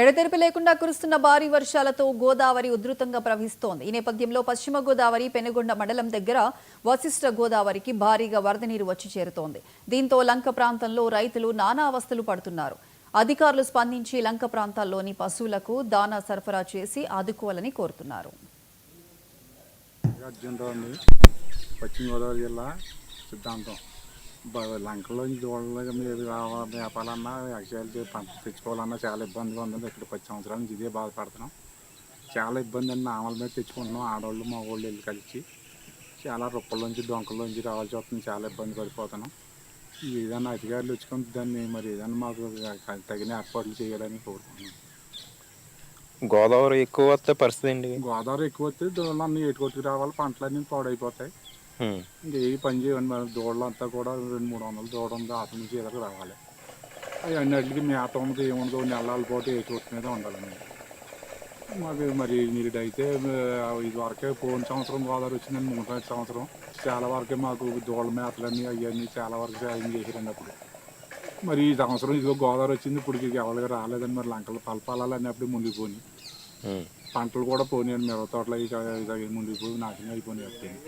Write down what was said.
ఎడతెరిపి లేకుండా కురుస్తున్న భారీ వర్షాలతో గోదావరి ఉధృతంగా ప్రవహిస్తోంది. ఈ నేపథ్యంలో పశ్చిమ గోదావరి పెనుగొండ మండలం దగ్గర వశిష్ఠ గోదావరికి భారీగా వరద నీరు వచ్చి చేరుతోంది. దీంతో లంక ప్రాంతంలో రైతులు నానా అవస్థలు పడుతున్నారు. అధికారులు స్పందించి లంక ప్రాంతాల్లోని పశువులకు దానా సరఫరా చేసి ఆదుకోవాలని కోరుతున్నారు. పశ్చిమ గోదావరి జిల్లా సిద్ధాంతం లంకలో దూడలు మీరు మేపాలన్నా ఎక్సైజ్ పంట తెచ్చుకోవాలన్నా చాలా ఇబ్బందిగా ఉంది. ఇక్కడ 10 సంవత్సరాల నుంచి ఇదే బాధపడుతున్నాం. చాలా ఇబ్బంది అండి. నామల మీద తెచ్చుకుంటున్నాం. ఆడవాళ్ళు మగవాళ్ళు వెళ్ళి కలిసి చాలా రొప్పల్లోంచి డొంకల్లోంచి రావాల్సి వస్తుంది. చాలా ఇబ్బంది పడిపోతున్నాం. ఏదైనా అధికారులు వచ్చుకొని దాన్ని మరి ఏదైనా మాకు తగిన ఏర్పాట్లు చేయాలని కోరుకుంటున్నాం. గోదావరి ఎక్కువ వస్తే పరిస్థితి ఏంటి? గోదావరి ఎక్కువ వస్తే దూడలు అన్నీ ఏటుకొట్టుకు రావాలి. పంటలన్నీ పాడైపోతాయి. ఇంకా ఏ పని చేయండి. మరి దూడలు అంతా కూడా 200-300 దూడ ఉంది. అతని నుంచి ఎదురు రావాలి. అవి అన్నిటికీ మేత ఉంది ఏముందో నెలల పాటు ఏటుకొట్టు మీద ఉండాలండి. మాకు మరి మీరు అయితే ఇది వరకే పోయిన సంవత్సరం గోదావరి వచ్చిందండి. 3 సంవత్సరం చాలా వరకే మాకు దూడల మేతలన్నీ అవన్నీ చాలా వరకు సాయం చేశారండి. అప్పుడు మరి ఈ సంవత్సరం ఇదిగో గోదావరి వచ్చింది. ఇప్పుడు ఎవరికి రాలేదని మరి లంకలు పలపాలని అన్నప్పుడు ముందుకు పోయి పంటలు కూడా పోనీయండి. మిరప తోటలు అవి ముందుకు పోయి నాశనం అయిపోయినాయి.